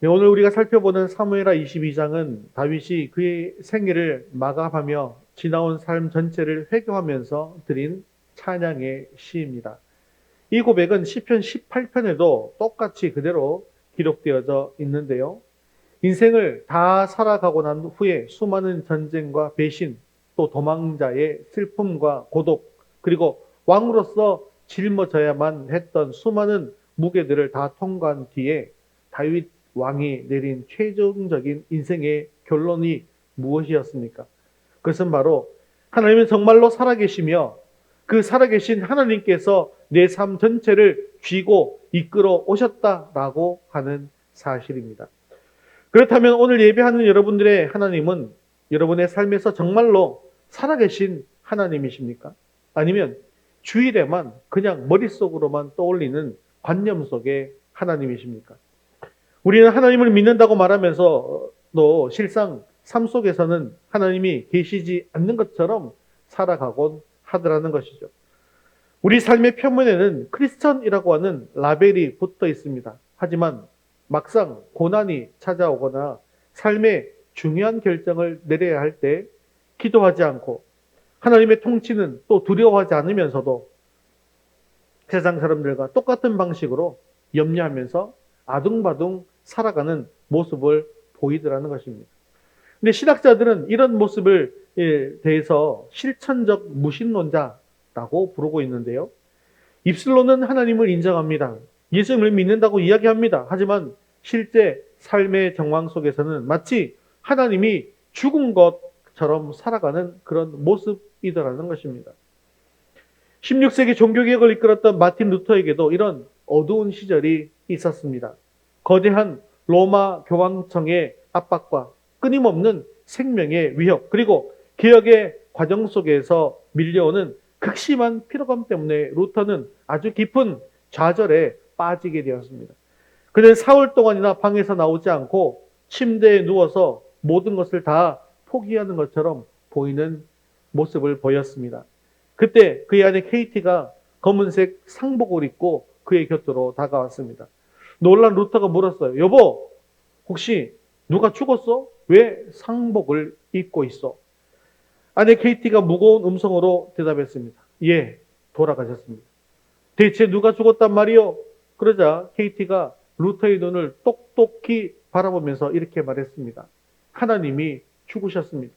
네, 오늘 우리가 살펴보는 사무엘하 22장은 다윗이 그의 생애를 마감하며 지나온 삶 전체를 회고하면서 드린 찬양의 시입니다. 이 고백은 시편 18편에도 똑같이 그대로 기록되어져 있는데요. 인생을 다 살아가고 난 후에 수많은 전쟁과 배신, 또 도망자의 슬픔과 고독, 그리고 왕으로서 짊어져야만 했던 수많은 무게들을 다 통과한 뒤에 다윗 왕이 내린 최종적인 인생의 결론이 무엇이었습니까? 그것은 바로 하나님은 정말로 살아계시며 그 살아계신 하나님께서 내 삶 전체를 쥐고 이끌어 오셨다라고 하는 사실입니다. 그렇다면 오늘 예배하는 여러분들의 하나님은 여러분의 삶에서 정말로 살아계신 하나님이십니까? 아니면 주일에만 그냥 머릿속으로만 떠올리는 관념 속의 하나님이십니까? 우리는 하나님을 믿는다고 말하면서도 실상 삶 속에서는 하나님이 계시지 않는 것처럼 살아가곤 하더라는 것이죠. 우리 삶의 표면에는 크리스천이라고 하는 라벨이 붙어 있습니다. 하지만 막상 고난이 찾아오거나 삶의 중요한 결정을 내려야 할 때 기도하지 않고 하나님의 통치는 또 두려워하지 않으면서도 세상 사람들과 똑같은 방식으로 염려하면서 아둥바둥 살아가는 모습을 보이더라는 것입니다. 근데 신학자들은 이런 모습을 대해서 실천적 무신론자라고 부르고 있는데요. 입술로는 하나님을 인정합니다. 예수님을 믿는다고 이야기합니다. 하지만 실제 삶의 정황 속에서는 마치 하나님이 죽은 것처럼 살아가는 그런 모습이더라는 것입니다. 16세기 종교개혁을 이끌었던 마틴 루터에게도 이런 어두운 시절이 있었습니다. 거대한 로마 교황청의 압박과 끊임없는 생명의 위협, 그리고 개혁의 과정 속에서 밀려오는 극심한 피로감 때문에 루터는 아주 깊은 좌절에 빠지게 되었습니다. 그는 사흘 동안이나 방에서 나오지 않고 침대에 누워서 모든 것을 다 포기하는 것처럼 보이는 모습을 보였습니다. 그때 그의 아내 케이티가 검은색 상복을 입고 그의 곁으로 다가왔습니다. 놀란 루터가 물었어요. 여보, 혹시 누가 죽었어? 왜 상복을 입고 있어? 아내 케이티가 무거운 음성으로 대답했습니다. 예, 돌아가셨습니다. 대체 누가 죽었단 말이요? 그러자 케이티가 루터의 눈을 똑똑히 바라보면서 이렇게 말했습니다. 하나님이 죽으셨습니다.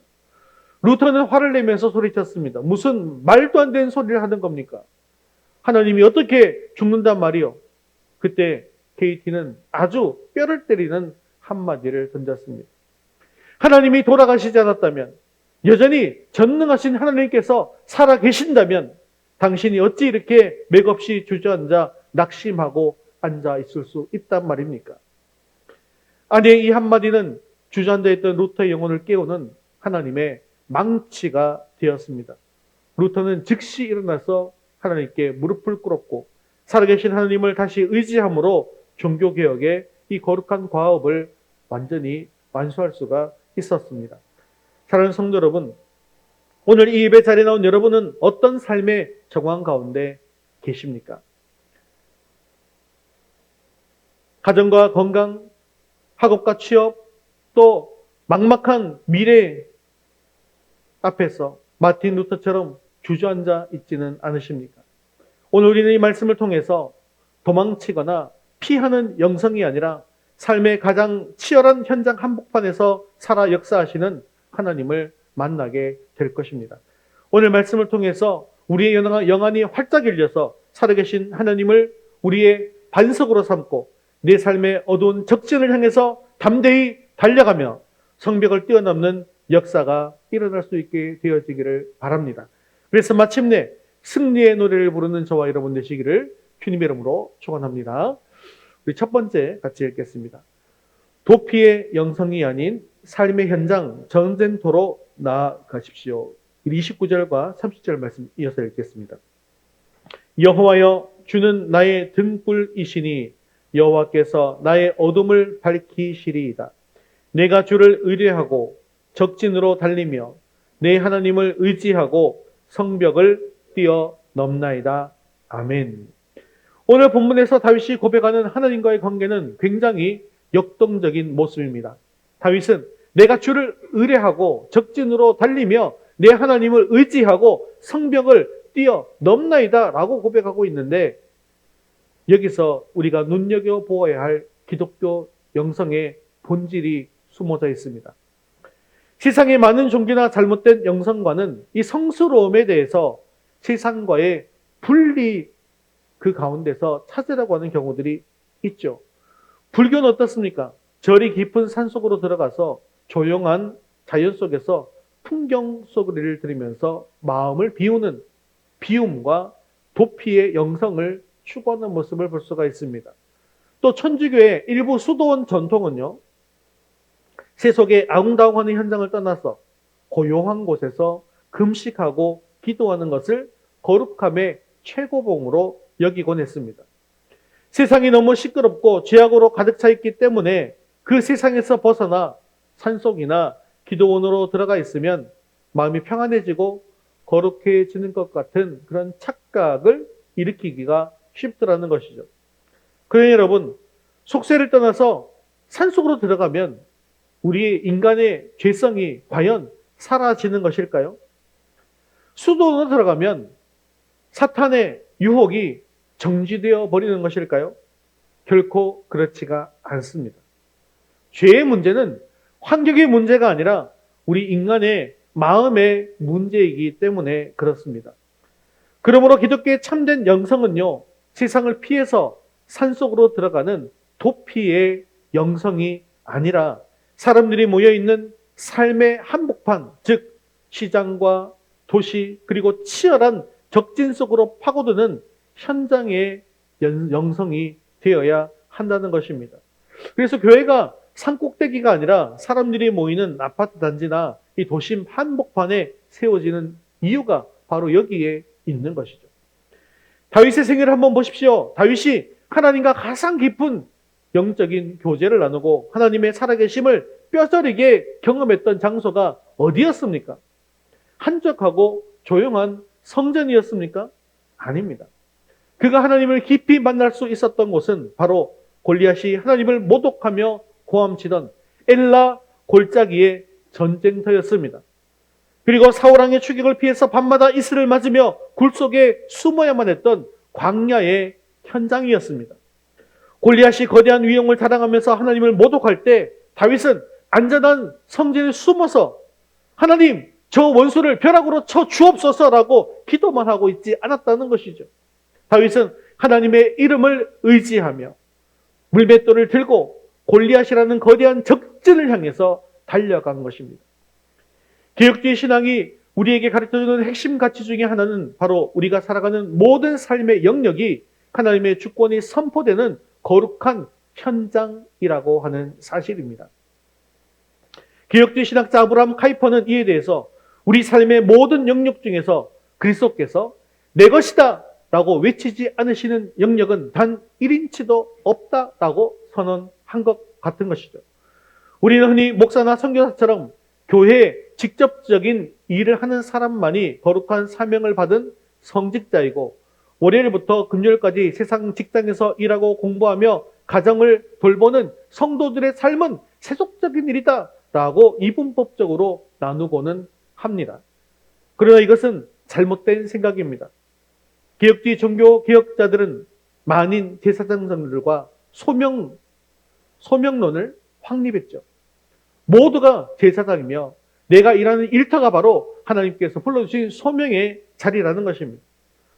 루터는 화를 내면서 소리쳤습니다. 무슨 말도 안 되는 소리를 하는 겁니까? 하나님이 어떻게 죽는단 말이요? 그때 케이티는 아주 뼈를 때리는 한마디를 던졌습니다. 하나님이 돌아가시지 않았다면, 여전히 전능하신 하나님께서 살아계신다면 당신이 어찌 이렇게 맥없이 주저앉아 낙심하고 앉아 있을 수 있단 말입니까? 아내의 이 한마디는 주저앉아 있던 루터의 영혼을 깨우는 하나님의 망치가 되었습니다. 루터는 즉시 일어나서 하나님께 무릎을 꿇었고 살아계신 하나님을 다시 의지함으로 종교개혁의 이 거룩한 과업을 완전히 완수할 수가 있었습니다. 사랑하는 성도 여러분, 오늘 이 예배 자리에 나온 여러분은 어떤 삶의 정황 가운데 계십니까? 가정과 건강, 학업과 취업, 또 막막한 미래 앞에서 마틴 루터처럼 주저앉아 있지는 않으십니까? 오늘 우리는 이 말씀을 통해서 도망치거나 피하는 영성이 아니라 삶의 가장 치열한 현장 한복판에서 살아 역사하시는 하나님을 만나게 될 것입니다. 오늘 말씀을 통해서 우리의 영안이 활짝 열려서 살아계신 하나님을 우리의 반석으로 삼고 내 삶의 어두운 적진을 향해서 담대히 달려가며 성벽을 뛰어넘는 역사가 일어날 수 있게 되어지기를 바랍니다. 그래서 마침내 승리의 노래를 부르는 저와 여러분 되시기를 주님의 이름으로 축원합니다. 우리 첫 번째 같이 읽겠습니다. 도피의 영성이 아닌 삶의 현장 전쟁터로 나아가십시오. 29절과 30절 말씀 이어서 읽겠습니다. 여호와여, 주는 나의 등불이시니 여호와께서 나의 어둠을 밝히시리이다. 내가 주를 의뢰하고 적진으로 달리며 내 하나님을 의지하고 성벽을 뛰어넘나이다. 아멘. 오늘 본문에서 다윗이 고백하는 하나님과의 관계는 굉장히 역동적인 모습입니다. 다윗은 내가 주를 의뢰하고 적진으로 달리며 내 하나님을 의지하고 성벽을 뛰어넘나이다 라고 고백하고 있는데, 여기서 우리가 눈여겨보아야 할 기독교 영성의 본질이 숨어져 있습니다. 세상의 많은 종교나 잘못된 영성과는 이 성스러움에 대해서 세상과의 분리, 그 가운데서 찾으라고 하는 경우들이 있죠. 불교는 어떻습니까? 절이 깊은 산속으로 들어가서 조용한 자연 속에서 풍경 소리를 들으면서 마음을 비우는 비움과 도피의 영성을 추구하는 모습을 볼 수가 있습니다. 또 천주교의 일부 수도원 전통은요, 세속의 아웅다웅하는 현장을 떠나서 고요한 곳에서 금식하고 기도하는 것을 거룩함의 최고봉으로 여기곤 했습니다. 세상이 너무 시끄럽고 죄악으로 가득 차 있기 때문에 그 세상에서 벗어나 산속이나 기도원으로 들어가 있으면 마음이 평안해지고 거룩해지는 것 같은 그런 착각을 일으키기가 쉽더라는 것이죠. 그러니 여러분, 속세를 떠나서 산속으로 들어가면 우리의 인간의 죄성이 과연 사라지는 것일까요? 수도원으로 들어가면 사탄의 유혹이 정지되어 버리는 것일까요? 결코 그렇지가 않습니다. 죄의 문제는 환경의 문제가 아니라 우리 인간의 마음의 문제이기 때문에 그렇습니다. 그러므로 기독교의 참된 영성은요, 세상을 피해서 산속으로 들어가는 도피의 영성이 아니라 사람들이 모여있는 삶의 한복판, 즉 시장과 도시 그리고 치열한 적진 속으로 파고드는 현장의 영성이 되어야 한다는 것입니다. 그래서 교회가 산꼭대기가 아니라 사람들이 모이는 아파트 단지나 이 도심 한복판에 세워지는 이유가 바로 여기에 있는 것이죠. 다윗의 생애를 한번 보십시오. 다윗이 하나님과 가장 깊은 영적인 교제를 나누고 하나님의 살아계심을 뼈저리게 경험했던 장소가 어디였습니까? 한적하고 조용한 성전이었습니까? 아닙니다. 그가 하나님을 깊이 만날 수 있었던 곳은 바로 골리앗이 하나님을 모독하며 고함치던 엘라 골짜기의 전쟁터였습니다. 그리고 사울왕의 추격을 피해서 밤마다 이슬을 맞으며 굴 속에 숨어야만 했던 광야의 현장이었습니다. 골리앗이 거대한 위용을 자랑하면서 하나님을 모독할 때 다윗은 안전한 성전에 숨어서 하나님, 저 원수를 벼락으로 쳐 주옵소서라고 기도만 하고 있지 않았다는 것이죠. 다윗은 하나님의 이름을 의지하며 물맷돌을 들고 골리앗이라는 거대한 적진을 향해서 달려간 것입니다. 개혁주의 신앙이 우리에게 가르쳐주는 핵심 가치 중에 하나는 바로 우리가 살아가는 모든 삶의 영역이 하나님의 주권이 선포되는 거룩한 현장이라고 하는 사실입니다. 개혁주의 신학자 아브라함 카이퍼는 이에 대해서 우리 삶의 모든 영역 중에서 그리스도께서 내 것이다 라고 외치지 않으시는 영역은 단 1인치도 없다라고 선언한 것 같은 것이죠. 우리는 흔히 목사나 선교사처럼 교회에 직접적인 일을 하는 사람만이 거룩한 사명을 받은 성직자이고 월요일부터 금요일까지 세상 직장에서 일하고 공부하며 가정을 돌보는 성도들의 삶은 세속적인 일이다 라고 이분법적으로 나누고는 합니다. 그러나 이것은 잘못된 생각입니다. 개혁주의 종교 개혁자들은 만인 제사장들과 소명론을 확립했죠. 모두가 제사장이며 내가 일하는 일터가 바로 하나님께서 불러주신 소명의 자리라는 것입니다.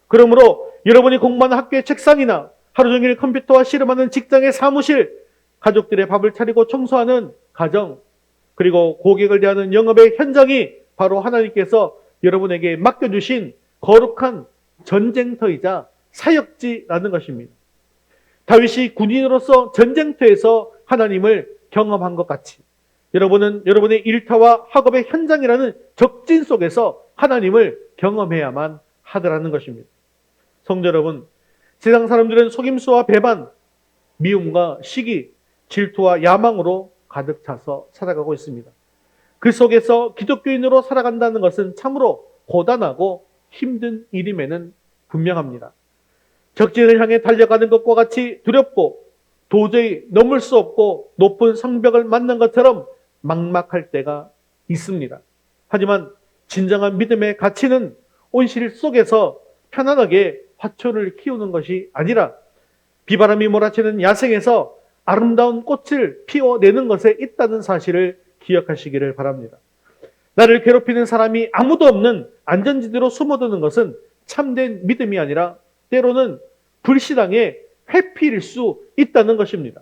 그러므로 여러분이 공부하는 학교의 책상이나 하루 종일 컴퓨터와 씨름하는 직장의 사무실, 가족들의 밥을 차리고 청소하는 가정, 그리고 고객을 대하는 영업의 현장이 바로 하나님께서 여러분에게 맡겨주신 거룩한 전쟁터이자 사역지라는 것입니다. 다윗이 군인으로서 전쟁터에서 하나님을 경험한 것 같이 여러분은 여러분의 일터와 학업의 현장이라는 적진 속에서 하나님을 경험해야만 하더라는 것입니다. 성도 여러분, 세상 사람들은 속임수와 배반, 미움과 시기, 질투와 야망으로 가득 차서 살아가고 있습니다. 그 속에서 기독교인으로 살아간다는 것은 참으로 고단하고 힘든 일임에는 분명합니다. 적진을 향해 달려가는 것과 같이 두렵고 도저히 넘을 수 없고 높은 성벽을 만난 것처럼 막막할 때가 있습니다. 하지만 진정한 믿음의 가치는 온실 속에서 편안하게 화초를 키우는 것이 아니라 비바람이 몰아치는 야생에서 아름다운 꽃을 피워내는 것에 있다는 사실을 기억하시기를 바랍니다. 나를 괴롭히는 사람이 아무도 없는 안전지대로 숨어드는 것은 참된 믿음이 아니라 때로는 불신앙의 회피일 수 있다는 것입니다.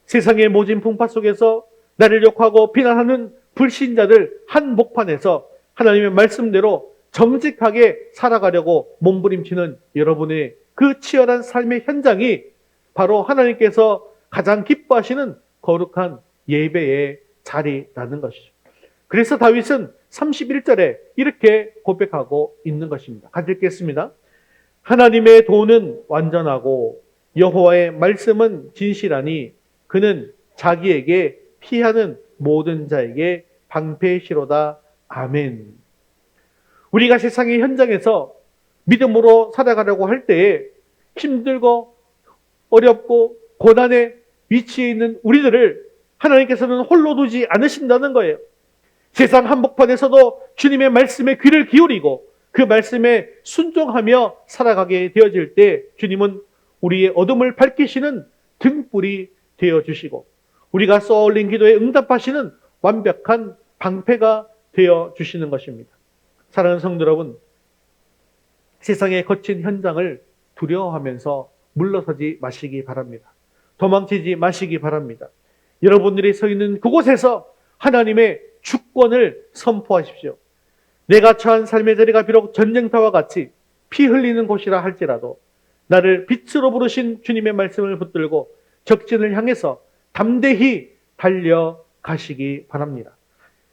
세상의 모진 풍파 속에서 나를 욕하고 비난하는 불신자들 한복판에서 하나님의 말씀대로 정직하게 살아가려고 몸부림치는 여러분의 그 치열한 삶의 현장이 바로 하나님께서 가장 기뻐하시는 거룩한 예배의 자리라는 것이죠. 그래서 다윗은 31절에 이렇게 고백하고 있는 것입니다. 같이 읽겠습니다. 하나님의 도는 완전하고 여호와의 말씀은 진실하니 그는 자기에게 피하는 모든 자에게 방패시로다. 아멘. 우리가 세상의 현장에서 믿음으로 살아가려고 할 때에 힘들고 어렵고 고난의 위치에 있는 우리들을 하나님께서는 홀로 두지 않으신다는 거예요. 세상 한복판에서도 주님의 말씀에 귀를 기울이고 그 말씀에 순종하며 살아가게 되어질 때 주님은 우리의 어둠을 밝히시는 등불이 되어주시고 우리가 쏘아올린 기도에 응답하시는 완벽한 방패가 되어주시는 것입니다. 사랑하는 성도 여러분, 세상의 거친 현장을 두려워하면서 물러서지 마시기 바랍니다. 도망치지 마시기 바랍니다. 여러분들이 서 있는 그곳에서 하나님의 주권을 선포하십시오. 내가 처한 삶의 자리가 비록 전쟁터와 같이 피 흘리는 곳이라 할지라도 나를 빛으로 부르신 주님의 말씀을 붙들고 적진을 향해서 담대히 달려가시기 바랍니다.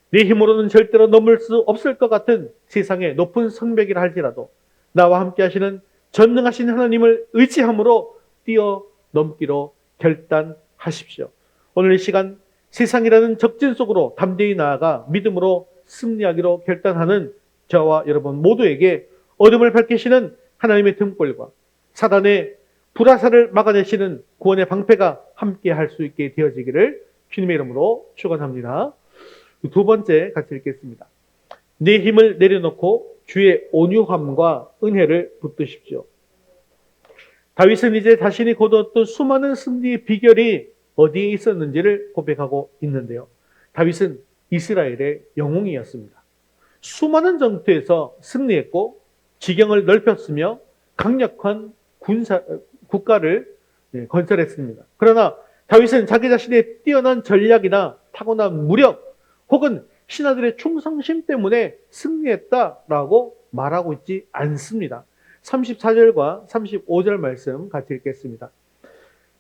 내 힘으로는 절대로 넘을 수 없을 것 같은 세상의 높은 성벽이라 할지라도 나와 함께 하시는 전능하신 하나님을 의지함으로 뛰어넘기로 결단하십시오. 오늘 이 시간 세상이라는 적진 속으로 담대히 나아가 믿음으로 승리하기로 결단하는 저와 여러분 모두에게 어둠을 밝히시는 하나님의 등불과 사단의 불화살을 막아내시는 구원의 방패가 함께 할 수 있게 되어지기를 주님의 이름으로 축원합니다. 두 번째 같이 읽겠습니다. 내 힘을 내려놓고 주의 온유함과 은혜를 붙드십시오. 다윗은 이제 자신이 거두었던 수많은 승리의 비결이 어디에 있었는지를 고백하고 있는데요. 다윗은 이스라엘의 영웅이었습니다. 수많은 전투에서 승리했고 지경을 넓혔으며 강력한 국가를 건설했습니다. 그러나 다윗은 자기 자신의 뛰어난 전략이나 타고난 무력 혹은 신하들의 충성심 때문에 승리했다라고 말하고 있지 않습니다. 34절과 35절 말씀 같이 읽겠습니다.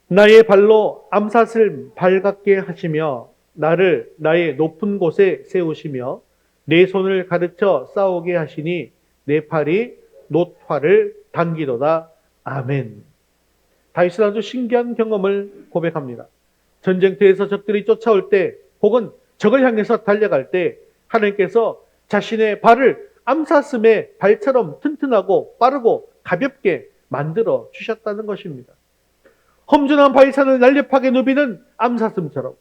나의 발로 암삿을 발갛게 하시며 나를 나의 높은 곳에 세우시며 내 손을 가르쳐 싸우게 하시니 내 팔이 놋활을 당기도다. 아멘. 다윗은 아주 신기한 경험을 고백합니다. 전쟁터에서 적들이 쫓아올 때 혹은 적을 향해서 달려갈 때 하나님께서 자신의 발을 암사슴의 발처럼 튼튼하고 빠르고 가볍게 만들어 주셨다는 것입니다. 험준한 바위산을 날렵하게 누비는 암사슴처럼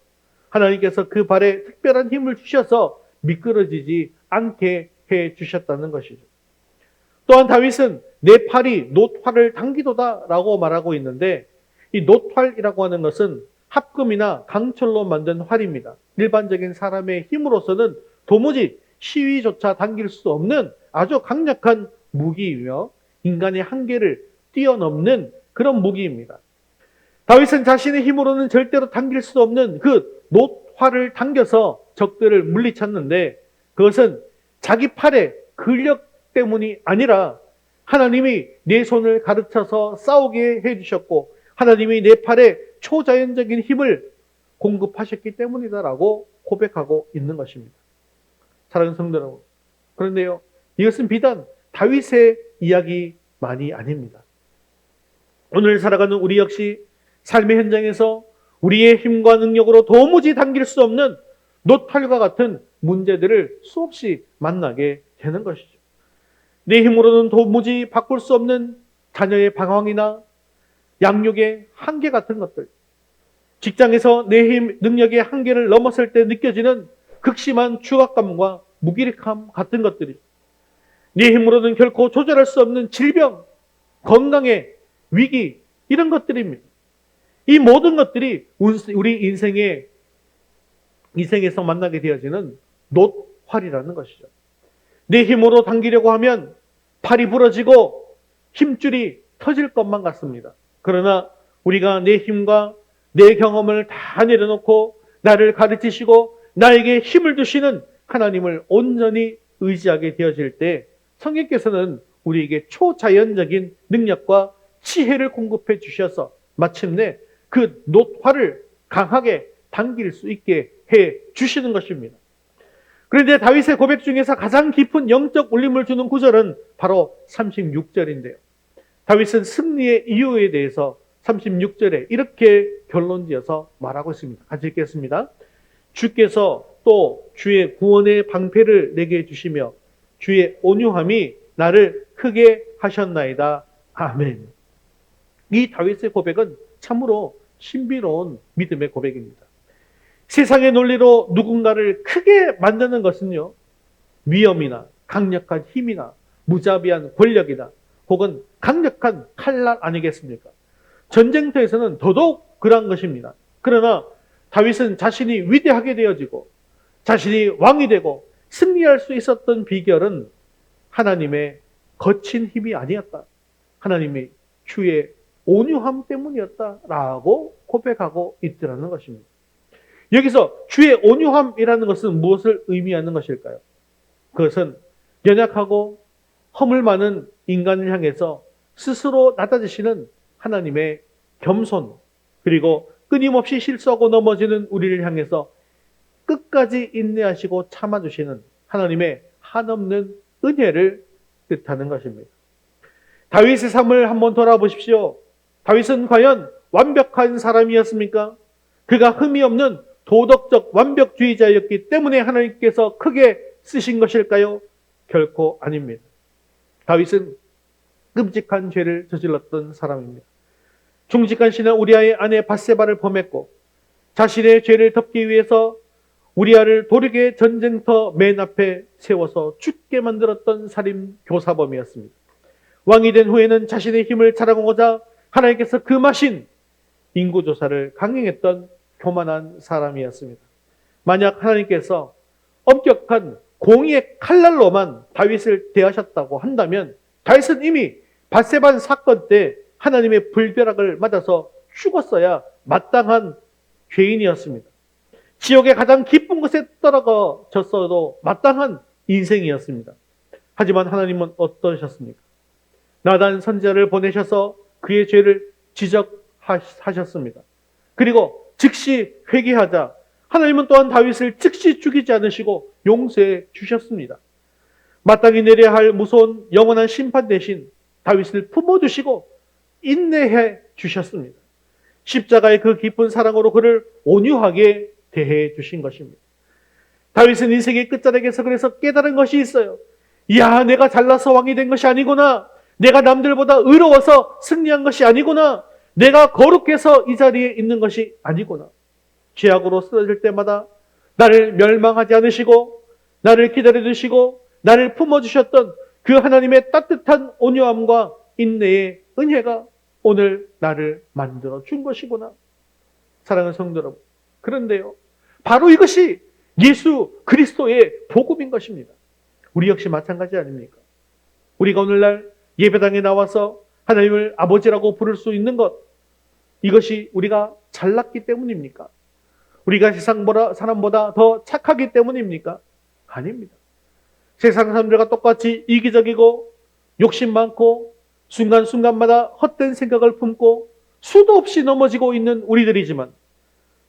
하나님께서 그 발에 특별한 힘을 주셔서 미끄러지지 않게 해 주셨다는 것이죠. 또한 다윗은 내 팔이 놋활을 당기도다 라고 말하고 있는데 이 놋활이라고 하는 것은 합금이나 강철로 만든 활입니다. 일반적인 사람의 힘으로서는 도무지 시위조차 당길 수 없는 아주 강력한 무기이며 인간의 한계를 뛰어넘는 그런 무기입니다. 다윗은 자신의 힘으로는 절대로 당길 수 없는 그 놋활을 당겨서 적들을 물리쳤는데 그것은 자기 팔의 근력 때문이 아니라 하나님이 내 손을 가르쳐서 싸우게 해주셨고 하나님이 내 팔에 초자연적인 힘을 공급하셨기 때문이다라고 고백하고 있는 것입니다. 사랑하는 성도 여러분, 그런데요, 이것은 비단 다윗의 이야기만이 아닙니다. 오늘 살아가는 우리 역시 삶의 현장에서 우리의 힘과 능력으로 도무지 당길 수 없는 놋활과 같은 문제들을 수없이 만나게 되는 것이죠. 내 힘으로는 도무지 바꿀 수 없는 자녀의 방황이나 양육의 한계 같은 것들, 직장에서 내 힘, 능력의 한계를 넘었을 때 느껴지는 극심한 추악감과 무기력함 같은 것들이, 내 힘으로는 결코 조절할 수 없는 질병, 건강의 위기, 이런 것들입니다. 이 모든 것들이 우리 인생에서 만나게 되어지는 노활이라는 것이죠. 내 힘으로 당기려고 하면 팔이 부러지고 힘줄이 터질 것만 같습니다. 그러나 우리가 내 힘과 내 경험을 다 내려놓고 나를 가르치시고 나에게 힘을 주시는 하나님을 온전히 의지하게 되어질 때 성령께서는 우리에게 초자연적인 능력과 지혜를 공급해 주셔서 마침내 그 노화를 강하게 당길 수 있게 해 주시는 것입니다. 그런데 다윗의 고백 중에서 가장 깊은 영적 울림을 주는 구절은 바로 36절인데요. 다윗은 승리의 이유에 대해서 36절에 이렇게 결론지어서 말하고 있습니다. 같이 읽겠습니다. 주께서 또 주의 구원의 방패를 내게 주시며 주의 온유함이 나를 크게 하셨나이다. 아멘. 이 다윗의 고백은 참으로 신비로운 믿음의 고백입니다. 세상의 논리로 누군가를 크게 만드는 것은요, 위험이나 강력한 힘이나 무자비한 권력이나 혹은 강력한 칼날 아니겠습니까? 전쟁터에서는 더더욱 그러한 것입니다. 그러나 다윗은 자신이 위대하게 되어지고 자신이 왕이 되고 승리할 수 있었던 비결은 하나님의 거친 힘이 아니었다. 하나님의 주의 온유함 때문이었다라고 고백하고 있더라는 것입니다. 여기서 주의 온유함이라는 것은 무엇을 의미하는 것일까요? 그것은 연약하고 허물 많은 인간을 향해서 스스로 낮아지시는 하나님의 겸손, 그리고 끊임없이 실수하고 넘어지는 우리를 향해서 끝까지 인내하시고 참아주시는 하나님의 한없는 은혜를 뜻하는 것입니다. 다윗의 삶을 한번 돌아보십시오. 다윗은 과연 완벽한 사람이었습니까? 그가 흠이 없는 도덕적 완벽주의자였기 때문에 하나님께서 크게 쓰신 것일까요? 결코 아닙니다. 다윗은 끔찍한 죄를 저질렀던 사람입니다. 중직한 신하 우리아의 아내 밧세바를 범했고 자신의 죄를 덮기 위해서 우리아를 도르게 전쟁터 맨 앞에 세워서 죽게 만들었던 살인 교사범이었습니다. 왕이 된 후에는 자신의 힘을 자랑하고자 하나님께서 금하신 인구조사를 강행했던 교만한 사람이었습니다. 만약 하나님께서 엄격한 공의의 칼날로만 다윗을 대하셨다고 한다면 다윗은 이미 밧세바 사건 때 하나님의 불벼락을 맞아서 죽었어야 마땅한 죄인이었습니다. 지옥의 가장 깊은 곳에 떨어졌어도 마땅한 인생이었습니다. 하지만 하나님은 어떠셨습니까? 나단 선지자를 보내셔서 그의 죄를 지적하셨습니다. 그리고 즉시 회개하자 하나님은 또한 다윗을 즉시 죽이지 않으시고 용서해 주셨습니다. 마땅히 내려야 할 무서운 영원한 심판 대신 다윗을 품어주시고 인내해 주셨습니다. 십자가의 그 깊은 사랑으로 그를 온유하게 대해 주신 것입니다. 다윗은 인생의 끝자락에서 그래서 깨달은 것이 있어요. 야, 내가 잘나서 왕이 된 것이 아니구나. 내가 남들보다 의로워서 승리한 것이 아니구나. 내가 거룩해서 이 자리에 있는 것이 아니구나. 죄악으로 쓰러질 때마다 나를 멸망하지 않으시고 나를 기다려주시고 나를 품어주셨던 그 하나님의 따뜻한 온유함과 인내의 은혜가 오늘 나를 만들어 준 것이구나. 사랑하는 성도 여러분, 그런데요, 바로 이것이 예수 그리스도의 복음인 것입니다. 우리 역시 마찬가지 아닙니까? 우리가 오늘날 예배당에 나와서 하나님을 아버지라고 부를 수 있는 것, 이것이 우리가 잘났기 때문입니까? 우리가 세상 사람보다 더 착하기 때문입니까? 아닙니다. 세상 사람들과 똑같이 이기적이고 욕심 많고 순간순간마다 헛된 생각을 품고 수도 없이 넘어지고 있는 우리들이지만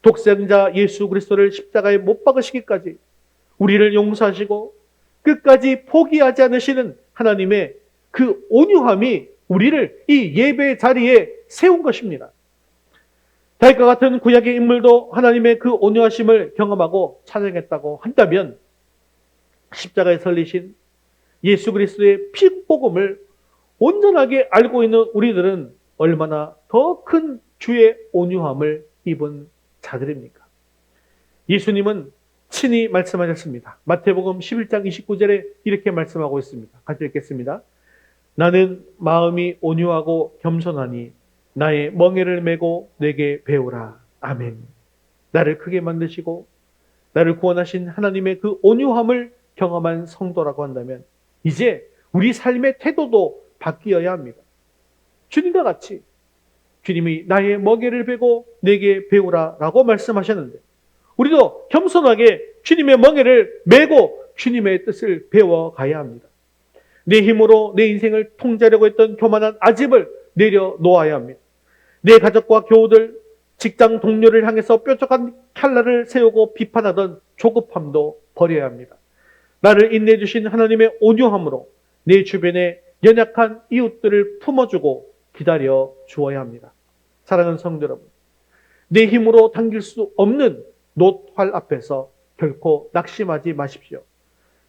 독생자 예수 그리스도를 십자가에 못 박으시기까지 우리를 용서하시고 끝까지 포기하지 않으시는 하나님의 그 온유함이 우리를 이 예배 자리에 세운 것입니다. 다윗과 같은 구약의 인물도 하나님의 그 온유하심을 경험하고 찬양했다고 한다면 십자가에 설리신 예수 그리스도의 피복음을 온전하게 알고 있는 우리들은 얼마나 더 큰 주의 온유함을 입은 자들입니까? 예수님은 친히 말씀하셨습니다. 마태복음 11장 29절에 이렇게 말씀하고 있습니다. 같이 읽겠습니다. 나는 마음이 온유하고 겸손하니 나의 멍에를 메고 내게 배우라. 아멘. 나를 크게 만드시고 나를 구원하신 하나님의 그 온유함을 경험한 성도라고 한다면 이제 우리 삶의 태도도 바뀌어야 합니다. 주님과 같이 주님이 나의 멍에를 베고 내게 배우라 라고 말씀하셨는데 우리도 겸손하게 주님의 멍에를 메고 주님의 뜻을 배워가야 합니다. 내 힘으로 내 인생을 통제하려고 했던 교만한 아집을 내려놓아야 합니다. 내 가족과 교우들, 직장 동료를 향해서 뾰족한 칼날을 세우고 비판하던 조급함도 버려야 합니다. 나를 인내해 주신 하나님의 온유함으로 내 주변에 연약한 이웃들을 품어주고 기다려 주어야 합니다. 사랑하는 성도 여러분, 내 힘으로 당길 수 없는 놋활 앞에서 결코 낙심하지 마십시오.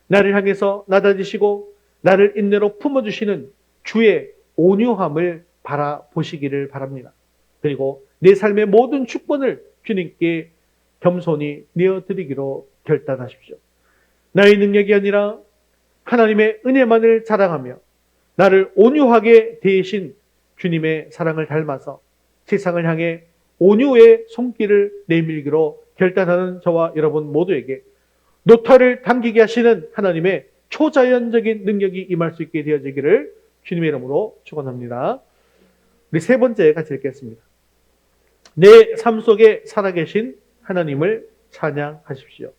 나를 향해서 낮아지시고 나를 인내로 품어주시는 주의 온유함을 바라보시기를 바랍니다. 그리고 내 삶의 모든 축복을 주님께 겸손히 내어드리기로 결단하십시오. 나의 능력이 아니라 하나님의 은혜만을 자랑하며 나를 온유하게 대하신 주님의 사랑을 닮아서 세상을 향해 온유의 손길을 내밀기로 결단하는 저와 여러분 모두에게 노타를 당기게 하시는 하나님의 초자연적인 능력이 임할 수 있게 되어지기를 주님의 이름으로 축원합니다. 우리 세 번째 같이 읽겠습니다. 내 삶 속에 살아계신 하나님을 찬양하십시오.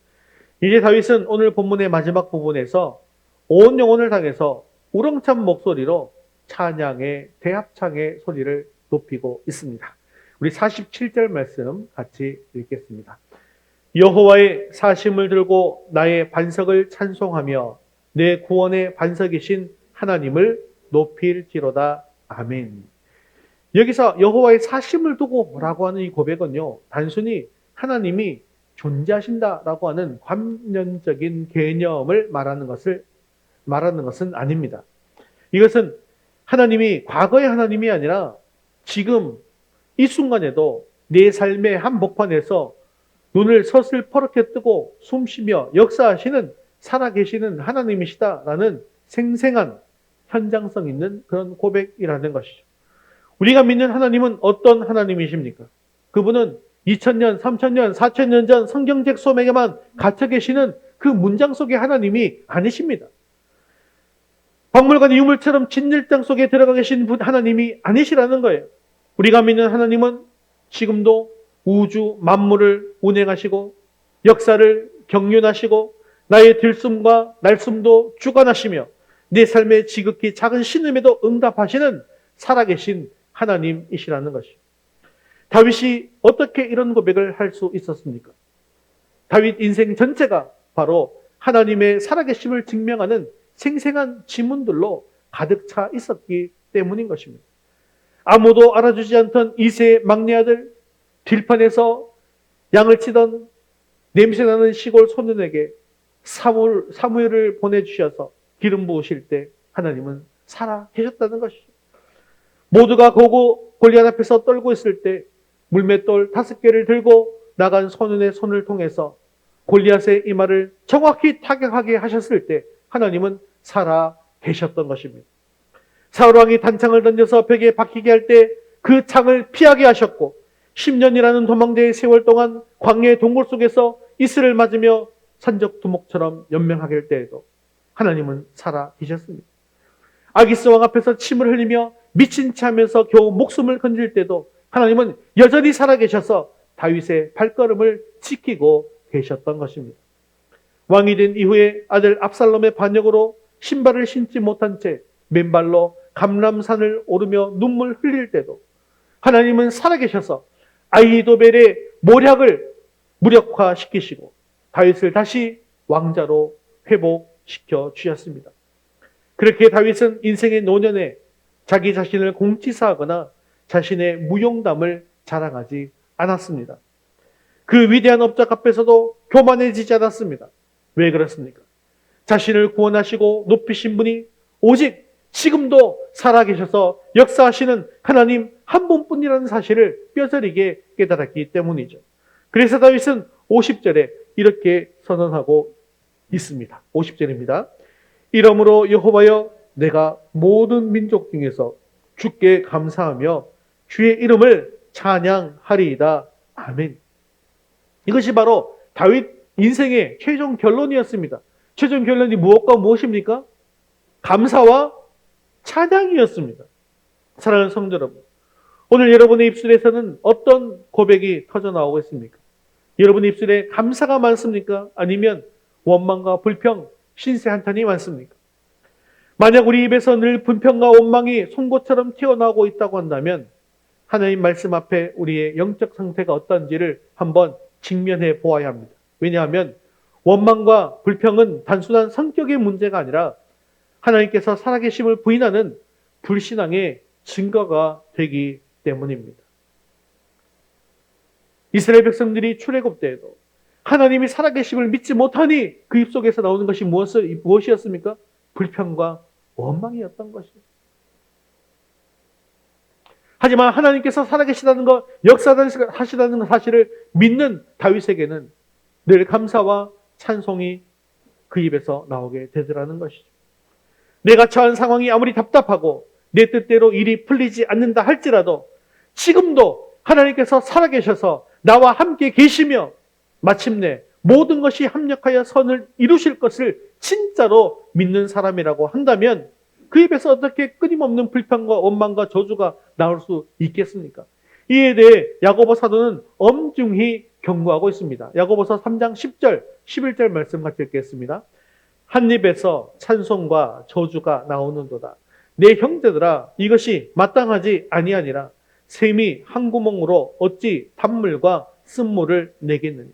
이제 다윗은 오늘 본문의 마지막 부분에서 온 영혼을 당해서 우렁찬 목소리로 찬양의 대합창의 소리를 높이고 있습니다. 우리 47절 말씀 같이 읽겠습니다. 여호와의 사심을 들고 나의 반석을 찬송하며 내 구원의 반석이신 하나님을 높일지로다. 아멘. 여기서 여호와의 사심을 두고 라고 하는 이 고백은요, 단순히 하나님이 존재하신다라고 하는 관념적인 개념을 말하는 것은 아닙니다. 이것은 하나님이 과거의 하나님이 아니라 지금 이 순간에도 내 삶의 한복판에서 눈을 서슬퍼렇게 뜨고 숨쉬며 역사하시는 살아계시는 하나님이시다라는 생생한 현장성 있는 그런 고백이라는 것이죠. 우리가 믿는 하나님은 어떤 하나님이십니까? 그분은 2000년, 3000년, 4000년 전 성경책 소맥에만 갇혀 계시는 그 문장 속의 하나님이 아니십니다. 박물관 유물처럼 진열장 속에 들어가 계신 하나님이 아니시라는 거예요. 우리가 믿는 하나님은 지금도 우주 만물을 운행하시고 역사를 경륜하시고 나의 들숨과 날숨도 주관하시며 내 삶의 지극히 작은 신음에도 응답하시는 살아계신 하나님이시라는 것이죠. 다윗이 어떻게 이런 고백을 할 수 있었습니까? 다윗 인생 전체가 바로 하나님의 살아계심을 증명하는 생생한 지문들로 가득 차 있었기 때문인 것입니다. 아무도 알아주지 않던 이새의 막내 아들, 들판에서 양을 치던 냄새나는 시골 소년에게 사무엘을 보내주셔서 기름 부으실 때 하나님은 살아 계셨다는 것이죠. 모두가 고고 골리앗 앞에서 떨고 있을 때 물맷돌 5개를 들고 나간 소년의 손을 통해서 골리앗의 이마를 정확히 타격하게 하셨을 때 하나님은 살아 계셨던 것입니다. 사울 왕이 단창을 던져서 벽에 박히게 할 때 그 창을 피하게 하셨고 10년이라는 도망대의 세월 동안 광야의 동굴 속에서 이슬을 맞으며 산적 두목처럼 연명하게 할 때에도 하나님은 살아 계셨습니다. 아기스 왕 앞에서 침을 흘리며 미친 채 하면서 겨우 목숨을 건질 때도 하나님은 여전히 살아 계셔서 다윗의 발걸음을 지키고 계셨던 것입니다. 왕이 된 이후에 아들 압살롬의 반역으로 신발을 신지 못한 채 맨발로 감람산을 오르며 눈물 흘릴 때도 하나님은 살아계셔서 아히도벨의 모략을 무력화시키시고 다윗을 다시 왕자로 회복시켜 주셨습니다. 그렇게 다윗은 인생의 노년에 자기 자신을 공치사하거나 자신의 무용담을 자랑하지 않았습니다. 그 위대한 업적 앞에서도 교만해지지 않았습니다. 왜 그렇습니까? 자신을 구원하시고 높이신 분이 오직 지금도 살아계셔서 역사하시는 하나님 한 분뿐이라는 사실을 뼈저리게 깨달았기 때문이죠. 그래서 다윗은 50절에 이렇게 선언하고 있습니다. 50절입니다. 이러므로 여호와여, 내가 모든 민족 중에서 주께 감사하며 주의 이름을 찬양하리이다. 아멘. 이것이 바로 다윗 인생의 최종 결론이었습니다. 최종 결론이 무엇과 무엇입니까? 감사와 찬양이었습니다. 사랑하는 성도 여러분, 오늘 여러분의 입술에서는 어떤 고백이 터져나오고 있습니까? 여러분의 입술에 감사가 많습니까? 아니면 원망과 불평, 신세 한탄이 많습니까? 만약 우리 입에서 늘 불평과 원망이 송곳처럼 튀어나오고 있다고 한다면 하나님 말씀 앞에 우리의 영적 상태가 어떤지를 한번 직면해 보아야 합니다. 왜냐하면 원망과 불평은 단순한 성격의 문제가 아니라 하나님께서 살아계심을 부인하는 불신앙의 증거가 되기 때문입니다. 이스라엘 백성들이 출애굽 때에도 하나님이 살아계심을 믿지 못하니 그 입속에서 나오는 것이 무엇이었습니까? 불평과 원망이었던 것이죠. 하지만 하나님께서 살아계시다는 것, 역사하시다는 사실을 믿는 다윗에게는 늘 감사와 찬송이 그 입에서 나오게 되더라는 것이죠. 내가 처한 상황이 아무리 답답하고 내 뜻대로 일이 풀리지 않는다 할지라도 지금도 하나님께서 살아계셔서 나와 함께 계시며 마침내 모든 것이 합력하여 선을 이루실 것을 진짜로 믿는 사람이라고 한다면 그 입에서 어떻게 끊임없는 불평과 원망과 저주가 나올 수 있겠습니까? 이에 대해 야고보 사도는 엄중히 경고하고 있습니다. 야고보서 3장 10절, 11절 말씀 같이 읽겠습니다. 한 입에서 찬송과 저주가 나오는도다. 내 형제들아, 이것이 마땅하지 아니하니라. 샘이 한 구멍으로 어찌 단물과 쓴물을 내겠느냐.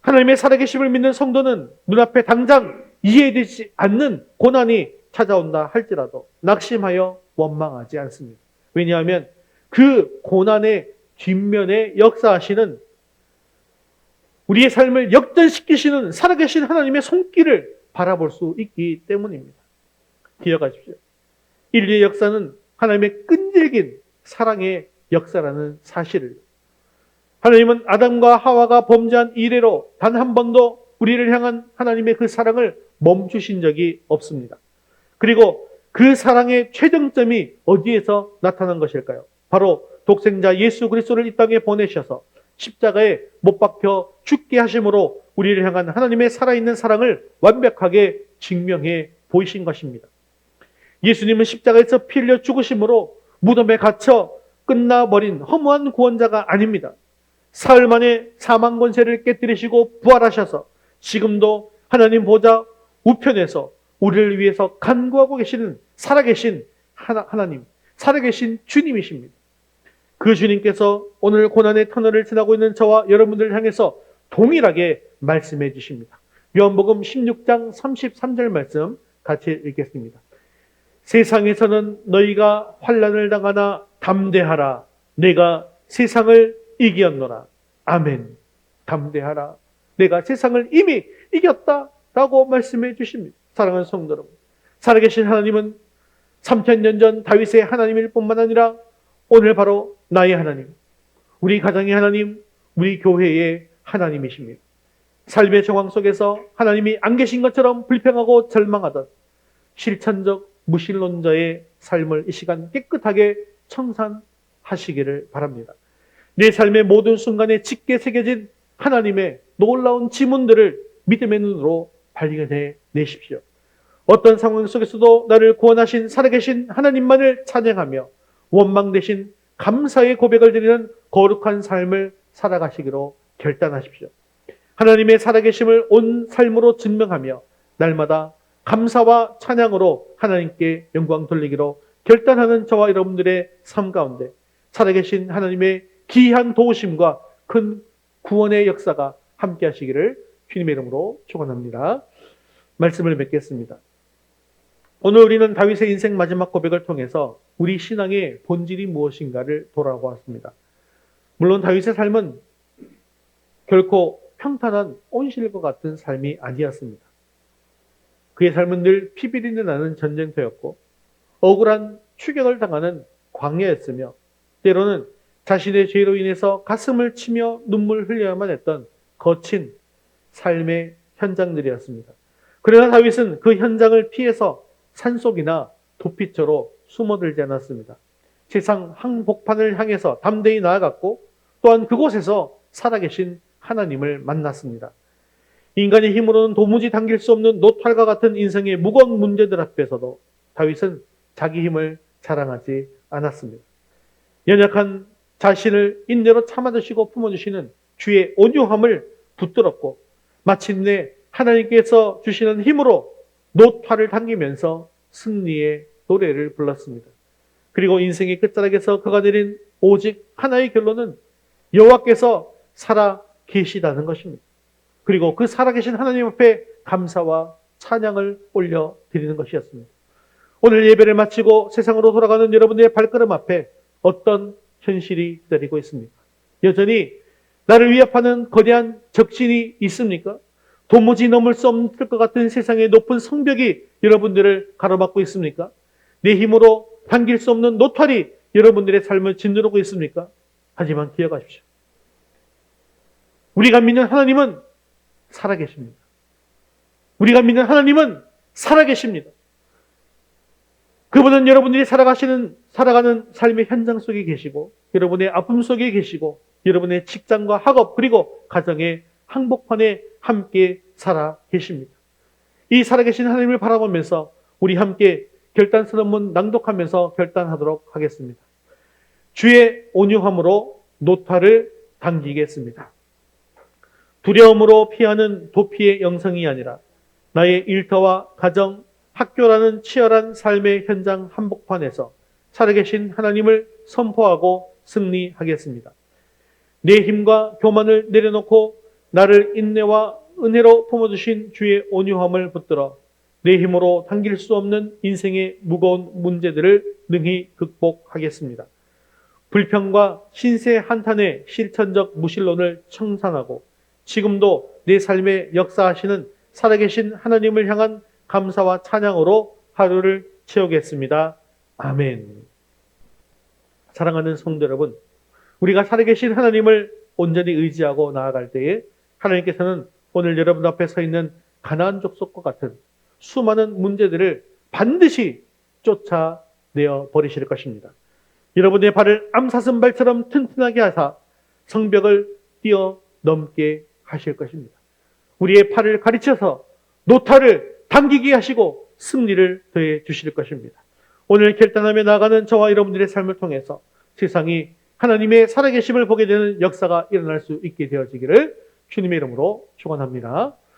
하나님의 살아계심을 믿는 성도는 눈앞에 당장 이해되지 않는 고난이 찾아온다 할지라도 낙심하여 원망하지 않습니다. 왜냐하면 그 고난의 뒷면에 역사하시는 우리의 삶을 역전시키시는 살아계신 하나님의 손길을 바라볼 수 있기 때문입니다. 기억하십시오. 인류의 역사는 하나님의 끈질긴 사랑의 역사라는 사실을, 하나님은 아담과 하와가 범죄한 이래로 단 한 번도 우리를 향한 하나님의 그 사랑을 멈추신 적이 없습니다. 그리고 그 사랑의 최정점이 어디에서 나타난 것일까요? 바로 독생자 예수 그리스도를 이 땅에 보내셔서 십자가에 못 박혀 죽게 하심으로 우리를 향한 하나님의 살아있는 사랑을 완벽하게 증명해 보이신 것입니다. 예수님은 십자가에서 피 흘려 죽으심으로 무덤에 갇혀 끝나버린 허무한 구원자가 아닙니다. 사흘 만에 사망 권세를 깨뜨리시고 부활하셔서 지금도 하나님 보좌 우편에서 우리를 위해서 간구하고 계시는 살아계신 하나님, 살아계신 주님이십니다. 그 주님께서 오늘 고난의 터널을 지나고 있는 저와 여러분들을 향해서 동일하게 말씀해 주십니다. 요한복음 16장 33절 말씀 같이 읽겠습니다. 세상에서는 너희가 환난을 당하나 담대하라. 내가 세상을 이겼노라. 아멘. 담대하라. 내가 세상을 이미 이겼다라고 말씀해 주십니다. 사랑하는 성도 여러분, 살아계신 하나님은 3000년 전 다윗의 하나님일 뿐만 아니라 오늘 바로 나의 하나님, 우리 가정의 하나님, 우리 교회의 하나님이십니다. 삶의 정황 속에서 하나님이 안 계신 것처럼 불평하고 절망하던 실천적 무신론자의 삶을 이 시간 깨끗하게 청산하시기를 바랍니다. 내 삶의 모든 순간에 짙게 새겨진 하나님의 놀라운 지문들을 믿음의 눈으로 발견해 내십시오. 어떤 상황 속에서도 나를 구원하신 살아계신 하나님만을 찬양하며 원망 대신 감사의 고백을 드리는 거룩한 삶을 살아가시기로 결단하십시오. 하나님의 살아계심을 온 삶으로 증명하며 날마다 감사와 찬양으로 하나님께 영광 돌리기로 결단하는 저와 여러분들의 삶 가운데 살아계신 하나님의 기이한 도우심과 큰 구원의 역사가 함께 하시기를 주님의 이름으로 축원합니다. 말씀을 맺겠습니다. 오늘 우리는 다윗의 인생 마지막 고백을 통해서 우리 신앙의 본질이 무엇인가를 돌아보았습니다. 물론 다윗의 삶은 결코 평탄한 온실과 같은 삶이 아니었습니다. 그의 삶은 늘 피비린내 나는 전쟁터였고 억울한 추격을 당하는 광야였으며 때로는 자신의 죄로 인해서 가슴을 치며 눈물 흘려야만 했던 거친 삶의 현장들이었습니다. 그러나 다윗은 그 현장을 피해서 산속이나 도피처로 숨어들지 않았습니다. 세상 항복판을 향해서 담대히 나아갔고 또한 그곳에서 살아계신 하나님을 만났습니다. 인간의 힘으로는 도무지 당길 수 없는 노탈과 같은 인생의 무거운 문제들 앞에서도 다윗은 자기 힘을 자랑하지 않았습니다. 연약한 자신을 인내로 참아주시고 품어주시는 주의 온유함을 붙들었고 마침내 하나님께서 주시는 힘으로 노탈을 당기면서 승리의 노래를 불렀습니다. 그리고 인생의 끝자락에서 그가 내린 오직 하나의 결론은 여호와께서 살아 계시다는 것입니다. 그리고 그 살아계신 하나님 앞에 감사와 찬양을 올려드리는 것이었습니다. 오늘 예배를 마치고 세상으로 돌아가는 여러분의 발걸음 앞에 어떤 현실이 기다리고 있습니까? 여전히 나를 위협하는 거대한 적신이 있습니까? 도무지 넘을 수 없을 것 같은 세상의 높은 성벽이 여러분들을 가로막고 있습니까? 내 힘으로 당길 수 없는 노탈이 여러분들의 삶을 짓누르고 있습니까? 하지만 기억하십시오. 우리가 믿는 하나님은 살아계십니다. 우리가 믿는 하나님은 살아계십니다. 그분은 여러분들이 살아가는 삶의 현장 속에 계시고 여러분의 아픔 속에 계시고 여러분의 직장과 학업 그리고 가정의 항복판에 함께 살아 계십니다. 이 살아계신 하나님을 바라보면서 우리 함께 결단서문 낭독하면서 결단하도록 하겠습니다. 주의 온유함으로 노탈을 당기겠습니다. 두려움으로 피하는 도피의 영성이 아니라 나의 일터와 가정, 학교라는 치열한 삶의 현장 한복판에서 살아계신 하나님을 선포하고 승리하겠습니다. 내 힘과 교만을 내려놓고 나를 인내와 은혜로 품어주신 주의 온유함을 붙들어 내 힘으로 당길 수 없는 인생의 무거운 문제들을 능히 극복하겠습니다. 불평과 신세 한탄의 실천적 무신론을 청산하고 지금도 내 삶에 역사하시는 살아계신 하나님을 향한 감사와 찬양으로 하루를 채우겠습니다. 아멘. 사랑하는 성도 여러분, 우리가 살아계신 하나님을 온전히 의지하고 나아갈 때에 하나님께서는 오늘 여러분 앞에 서 있는 가나안 족속과 같은 수많은 문제들을 반드시 쫓아내어 버리실 것입니다. 여러분의 발을 암사슴발처럼 튼튼하게 하사 성벽을 뛰어넘게 하실 것입니다. 우리의 팔을 가르쳐서 노탈을 당기게 하시고 승리를 더해 주실 것입니다. 오늘 결단하며 나아가는 저와 여러분들의 삶을 통해서 세상이 하나님의 살아계심을 보게 되는 역사가 일어날 수 있게 되어지기를 주님의 이름으로 축원합니다.